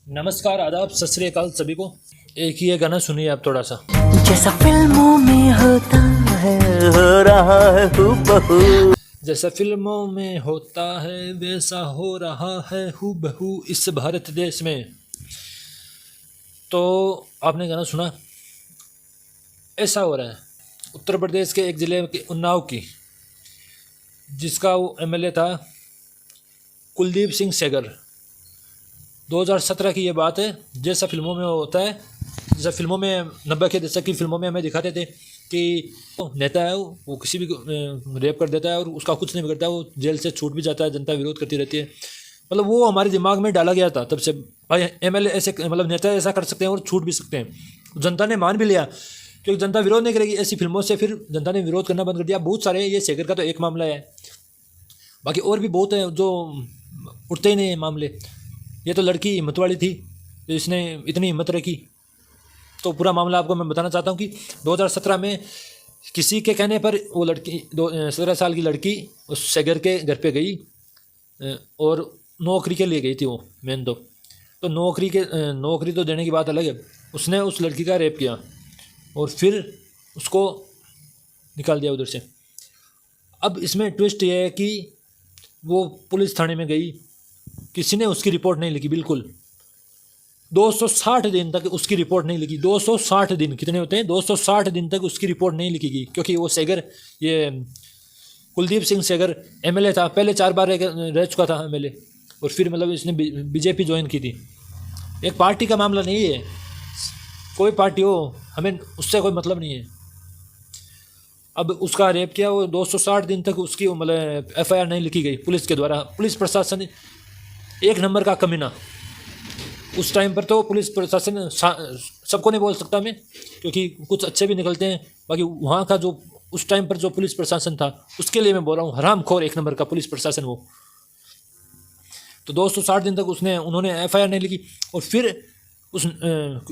नमस्कार, आदाब, सत श्री अकाल सभी को। एक ही ये गाना सुनिए आप थोड़ा सा। जैसा फिल्मों में होता है हो रहा है हूबहू, जैसा फिल्मों में होता है वैसा हो रहा है हूबहू इस भारत देश में। तो आपने गाना सुना, ऐसा हो रहा है उत्तर प्रदेश के एक ज़िले के उन्नाव की, जिसका वो एमएलए था कुलदीप सिंह सेंगर। 2017 की ये बात है। जैसा फिल्मों में होता है, जैसा फिल्मों में 90 के दशक की फिल्मों में हमें दिखाते थे कि नेता है वो किसी भी रेप कर देता है और उसका कुछ नहीं बिगड़ता, वो जेल से छूट भी जाता है, जनता विरोध करती रहती है। मतलब वो हमारे दिमाग में डाला गया था तब से, भाई एमएलए ऐसे, मतलब नेता ऐसा कर सकते हैं और छूट भी सकते हैं। जनता ने मान भी लिया क्योंकि जनता विरोध नहीं करेगी ऐसी फिल्मों से, फिर जनता ने विरोध करना बंद कर दिया। बहुत सारे, ये सेंगर का तो एक मामला है, बाकी और भी बहुत है जो उठते ही नहीं है मामले। ये तो लड़की हिम्मत वाली थी, तो इसने इतनी हिम्मत रखी। तो पूरा मामला आपको मैं बताना चाहता हूँ कि 2017 में किसी के कहने पर वो लड़की 17 साल की लड़की उस सेंगर के घर पे गई और नौकरी के लिए गई थी वो मेन तो नौकरी तो देने की बात अलग है। उसने उस लड़की का रेप किया और फिर उसको निकाल दिया उधर से। अब इसमें ट्विस्ट ये है कि वो पुलिस थाने में गई, किसी ने उसकी रिपोर्ट नहीं लिखी। बिल्कुल 260 दिन तक उसकी रिपोर्ट नहीं लिखी। 260 दिन कितने होते हैं? 260 दिन तक उसकी रिपोर्ट नहीं लिखी गई, क्योंकि वो सेंगर, ये कुलदीप सिंह सेंगर एमएलए था, पहले 4 बार रह चुका था एमएलए, और फिर मतलब इसने बीजेपी ज्वाइन की थी। एक पार्टी का मामला नहीं है, कोई पार्टी हो, हमें उससे कोई मतलब नहीं है। अब उसका रेप किया, वो 260 दिन तक उसकी मतलब एफआईआर नहीं लिखी गई पुलिस के द्वारा। पुलिस प्रशासन एक नंबर का कमीना। उस टाइम पर तो पुलिस प्रशासन, सबको नहीं बोल सकता मैं क्योंकि कुछ अच्छे भी निकलते हैं, बाकी वहाँ का जो उस टाइम पर जो पुलिस प्रशासन था उसके लिए मैं बोल रहा हूँ, हरामखोर एक नंबर का पुलिस प्रशासन वो। तो 260 दिन तक उन्होंने एफआईआर नहीं लिखी, और फिर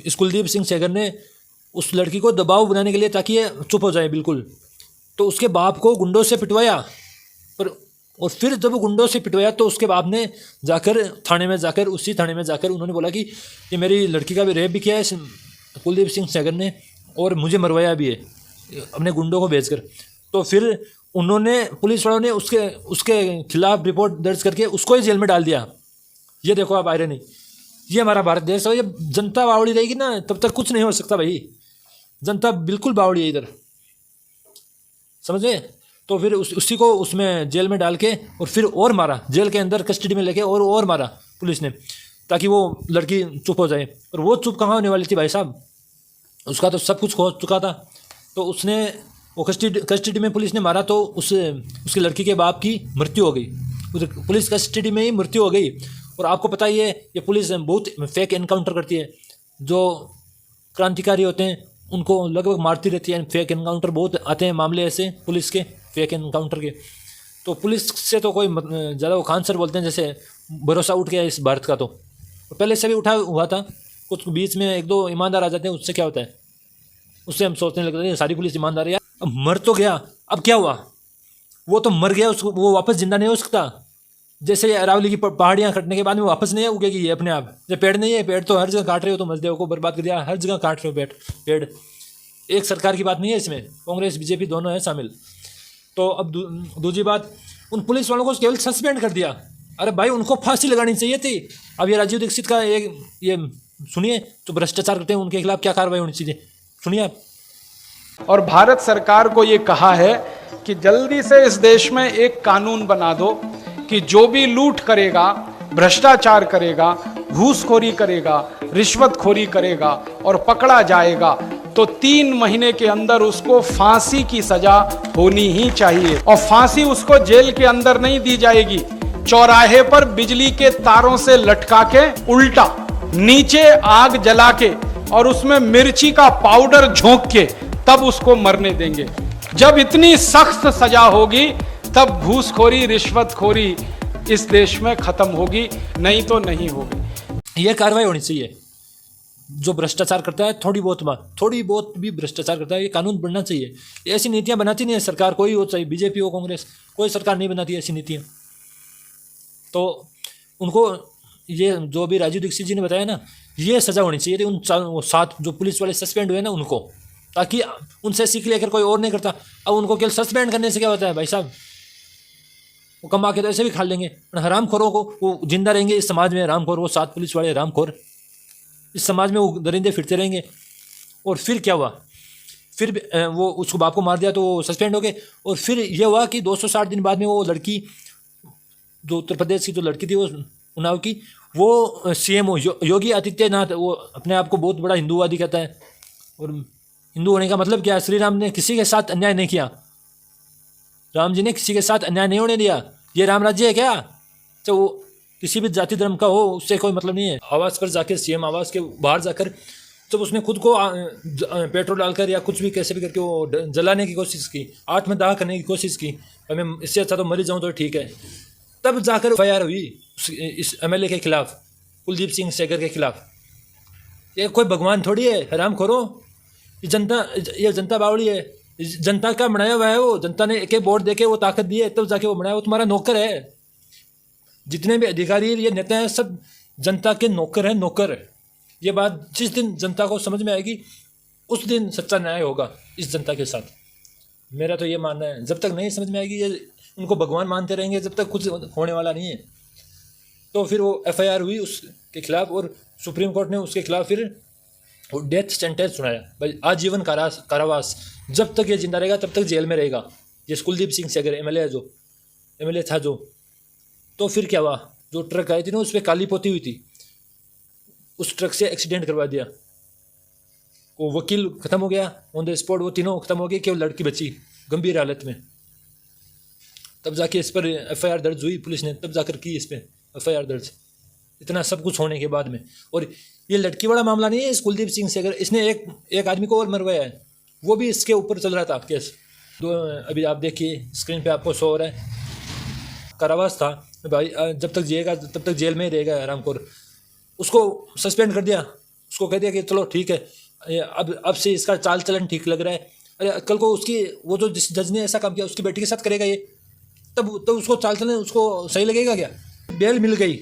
इस कुलदीप सिंह सेंगर ने उस लड़की को दबाव बनाने के लिए, ताकि ये चुप हो जाए बिल्कुल, तो उसके बाप को गुंडों से पिटवाया। और फिर जब वो गुंडों से पिटवाया तो उसके बाप ने जाकर उसी थाने में जाकर उन्होंने बोला कि ये मेरी लड़की का भी रेप भी किया है कुलदीप सिंह सेंगर ने, और मुझे मरवाया भी है अपने गुंडों को भेजकर। तो फिर उन्होंने, पुलिस वालों ने उसके खिलाफ रिपोर्ट दर्ज करके उसको ही जेल में डाल दिया। ये देखो आप आयरनी, ये हमारा भारत देश है। ये जनता बावड़ी रहेगी ना तब तक कुछ नहीं हो सकता भाई। जनता बिल्कुल बावड़ी है इधर, समझे? तो फिर उसी को उसमें जेल में डाल के और फिर और मारा, जेल के अंदर कस्टडी में लेके और मारा पुलिस ने, ताकि वो लड़की चुप हो जाए। और वो चुप कहाँ होने वाली थी भाई साहब, उसका तो सब कुछ हो चुका था। तो उसने वो कस्टडी में पुलिस ने मारा, तो उसकी लड़की के बाप की मृत्यु हो गई, उधर पुलिस कस्टडी में ही मृत्यु हो गई। और आपको पता ही है ये पुलिस बहुत फेक एनकाउंटर करती है, जो क्रांतिकारी होते हैं उनको लगभग मारती रहती है। फेक एनकाउंटर बहुत आते हैं मामले ऐसे पुलिस के, फेक एनकाउंटर के। तो पुलिस से तो कोई ज़्यादा, वो खान सर बोलते हैं जैसे भरोसा उठ गया इस भारत का। तो पहले से भी उठा हुआ था, कुछ बीच में 1-2 ईमानदार आ जाते हैं, उससे क्या होता है, उससे हम सोचने लगते हैं सारी पुलिस ईमानदार है। अब मर तो गया, अब क्या हुआ? वो तो मर गया, उसको वो वापस जिंदा नहीं हो सकता। जैसे ये अरावली की पहाड़ियाँ कटने के बाद में वापस नहीं उगेगी ये अपने आप। जब पेड़ नहीं है, पेड़ तो हर जगह काट रहे हो, तो मजदेव को बर्बाद कर दिया, हर जगह काट रहे हो पेड़। एक सरकार की बात नहीं है इसमें, कांग्रेस बीजेपी दोनों है शामिल। तो अब दूसरी बात, उन पुलिस वालों को केवल सस्पेंड कर दिया। अरे भाई, उनको फांसी लगानी चाहिए थी। अब ये राजीव दीक्षित का ये सुनिए, जो भ्रष्टाचार करते हैं उनके खिलाफ क्या कार्रवाई होनी चाहिए, सुनिए आप। और भारत सरकार को ये कहा है कि जल्दी से इस देश में एक कानून बना दो कि जो भी लूट करेगा, भ्रष्टाचार करेगा, घूसखोरी करेगा, रिश्वतखोरी करेगा और पकड़ा जाएगा तो 3 महीने के अंदर उसको फांसी की सजा होनी ही चाहिए। और फांसी उसको जेल के अंदर नहीं दी जाएगी, चौराहे पर बिजली के तारों से लटका के उल्टा नीचे आग जला के और उसमें मिर्ची का पाउडर झोंक के तब उसको मरने देंगे। जब इतनी सख्त सजा होगी तब घूसखोरी, रिश्वतखोरी इस देश में खत्म होगी, नहीं तो नहीं होगी। यह कार्रवाई होनी चाहिए। जो भ्रष्टाचार करता है, थोड़ी बहुत भी भ्रष्टाचार करता है, ये कानून बनना चाहिए। ऐसी नीतियां बनाती नहीं है सरकार, कोई हो, चाहे बीजेपी हो, कांग्रेस, कोई सरकार नहीं बनाती ऐसी नीतियां। तो उनको ये जो भी राजीव दीक्षित जी ने बताया ना, ये सज़ा होनी चाहिए थी उन वो 7 जो पुलिस वाले सस्पेंड हुए ना उनको, ताकि उनसे सीख लेकर कोई और नहीं करता। अब उनको केवल सस्पेंड करने से क्या होता है भाई साहब, वो कमा के तो ऐसे भी खा लेंगे। हरामखोरों को वो जिंदा रहेंगे इस समाज में, हरामखोर वो 7 पुलिस वाले हरामखोर इस समाज में वो दरिंदे फिरते रहेंगे। और फिर क्या हुआ, फिर वो उसको बाप को मार दिया तो वो सस्पेंड हो गए। और फिर ये हुआ कि 260 दिन बाद में वो लड़की, जो उत्तर प्रदेश की जो लड़की थी वो उन्नाव की, वो सीएम योगी आदित्यनाथ, वो अपने आप को बहुत बड़ा हिंदूवादी कहता है। और हिंदू होने का मतलब क्या है, श्री राम ने किसी के साथ अन्याय नहीं किया, राम जी ने किसी के साथ अन्याय नहीं होने दिया। ये राम राज्य है क्या? तो वो किसी भी जाति धर्म का हो उससे कोई मतलब नहीं है। आवास पर जाकर, सीएम आवास के बाहर जाकर जब उसने खुद को पेट्रोल डालकर या कुछ भी कैसे भी करके वो जलाने की कोशिश की, आत्मदाह करने की कोशिश की, मैं इससे अच्छा तो मरी जाऊं तो ठीक है, तब जाकर एफआईआर हुई इस एमएलए के खिलाफ, कुलदीप सिंह सेंगर के खिलाफ। ये कोई भगवान थोड़ी है, हराम खोरो। ये जनता बावड़ी है, जनता का बनाया हुआ है वो, जनता ने एक वोट देके वो ताकत दी है तब जाके वो बनाया, वो तुम्हारा नौकर है। जितने भी अधिकारी ये नेता हैं सब जनता के नौकर हैं, नौकर। ये बात जिस दिन जनता को समझ में आएगी उस दिन सच्चा न्याय होगा इस जनता के साथ, मेरा तो ये मानना है। जब तक नहीं समझ में आएगी, ये उनको भगवान मानते रहेंगे, जब तक कुछ होने वाला नहीं है। तो फिर वो एफआईआर हुई उसके खिलाफ और सुप्रीम कोर्ट ने उसके खिलाफ फिर वो डेथ सेंटेंस सुनाया, भाई आजीवन कारावास, जब तक ये जिंदा रहेगा तब तक जेल में रहेगा। ये कुलदीप सिंह सेंगर एमएलए था जो। तो फिर क्या हुआ, जो ट्रक आई थी ना उस पर काली पोती हुई थी, उस ट्रक से एक्सीडेंट करवा दिया। वो वकील खत्म हो गया ऑन द स्पॉट, वो तीनों खत्म हो गए, केवल लड़की बची गंभीर हालत में। तब जाके इस पर एफआईआर दर्ज हुई, पुलिस ने तब जाकर की इस पर एफआईआर दर्ज, इतना सब कुछ होने के बाद में। और ये लड़की वाला मामला नहीं है इस कुलदीप सिंह सेंगर, इसने एक आदमी को और मरवाया है, वो भी इसके ऊपर चल रहा था केस। अभी आप देखिए स्क्रीन पे आपको शो हो रहा है, कारावास था भाई, जब तक जिएगा तब तक जेल में ही रहेगा हरामखोर। उसको सस्पेंड कर दिया, उसको कह दिया कि चलो ठीक है, अब से इसका चाल चलन ठीक लग रहा है। अरे कल को उसकी वो जो जिस जज ने ऐसा काम किया उसकी बेटी के साथ करेगा ये, तब उसको चाल चलन उसको सही लगेगा क्या? बेल मिल गई,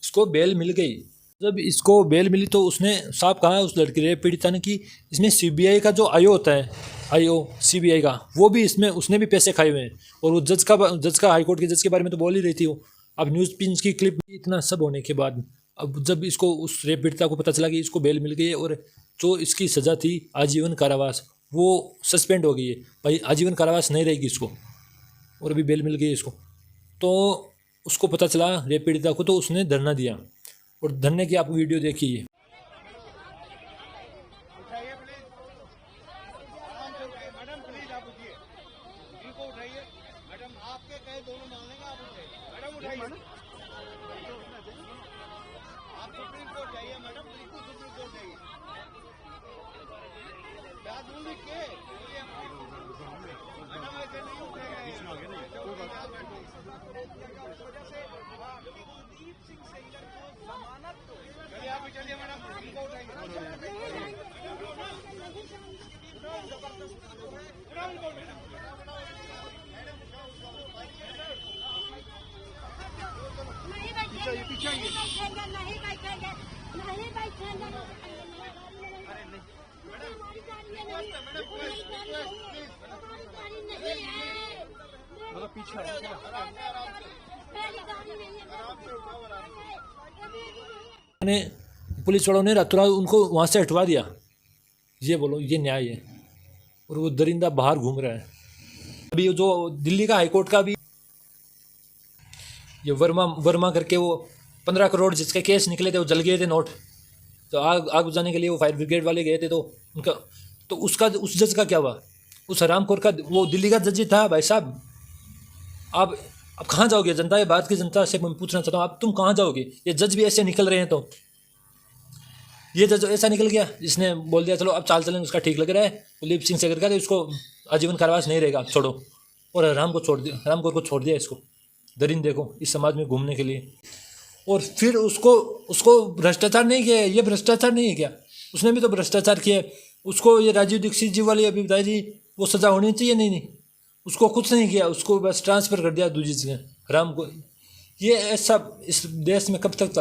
इसको बेल मिल गई। जब इसको बेल मिली तो उसने साफ कहा उस लड़की रेप पीड़िता ने कि इसमें सीबीआई का जो आईओ होता है, आईओ सीबीआई का, वो भी इसमें उसने भी पैसे खाए हुए हैं। और वो जज का हाईकोर्ट के जज के बारे में तो बोल ही रही थी वो। अब न्यूज़ पिंच की क्लिप, इतना सब होने के बाद अब जब इसको उस रेप पीड़िता को पता चला कि इसको बेल मिल गई है और जो इसकी सज़ा थी आजीवन कारावास, वो सस्पेंड हो गई है भाई, आजीवन कारावास नहीं रहेगी इसको, और अभी बेल मिल गई है इसको। तो उसको पता चला रेप पीड़िता को, तो उसने धरना दिया, और धरने की आप वीडियो देखिए। ने पुलिस वालों ने रातों रात उनको वहाँ से हटवा दिया, ये बोलो ये न्याय है? और वो दरिंदा बाहर घूम रहा है। अभी जो दिल्ली का हाईकोर्ट का भी ये वर्मा करके वो 15 करोड़ जिसके केस निकले थे, वो जल गए थे नोट, तो आग बुझाने के लिए वो फायर ब्रिगेड वाले गए थे, तो उनका तो उसका उस जज का क्या हुआ? उस हरामखोर का, वो दिल्ली का जज था भाई साहब। आप कहाँ जाओगे? जनता, ये बात की जनता से मैं पूछना चाहता हूँ, आप तुम कहाँ जाओगे? ये जज भी ऐसे निकल रहे हैं, तो ये जज ऐसा निकल गया जिसने बोल दिया चलो अब चाल चलन उसका ठीक लग रहा है कुलदीप सिंह सेंगर का, तो इसको आजीवन कारावास नहीं रहेगा, छोड़ो। और हरामखोर को छोड़ दिया इसको, दरिंदे को, इस समाज में घूमने के लिए। और फिर उसको भ्रष्टाचार नहीं किया, ये भ्रष्टाचार नहीं है क्या? उसने भी तो भ्रष्टाचार किया। उसको ये राजीव दीक्षित जी वाली अभी बताई जी, वो सज़ा होनी चाहिए? नहीं, उसको कुछ नहीं किया, उसको बस ट्रांसफ़र कर दिया दूसरी जगह हराम को। ये ऐसा इस देश में कब तक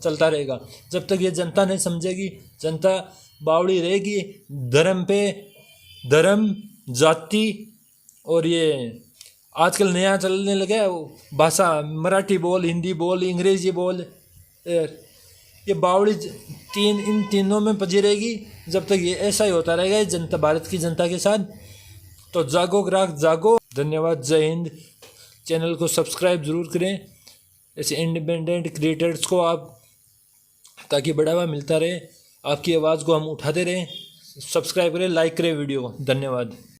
चलता रहेगा? जब तक ये जनता नहीं समझेगी, जनता बावड़ी रहेगी धर्म, जाति, और ये आजकल नया चलने लगा है वो भाषा, मराठी बोल, हिंदी बोल, अंग्रेजी बोल, ये बावड़ी इन तीनों में पजी रहेगी जब तक ये ऐसा ही होता रहेगा जनता, भारत की जनता के साथ। तो जागो ग्राहक जागो। धन्यवाद, जय हिंद। चैनल को सब्सक्राइब ज़रूर करें ऐसे इंडिपेंडेंट क्रिएटर्स को आप, ताकि बढ़ावा मिलता रहे, आपकी आवाज़ को हम उठाते रहें। सब्सक्राइब करें, लाइक करें वीडियो को। धन्यवाद।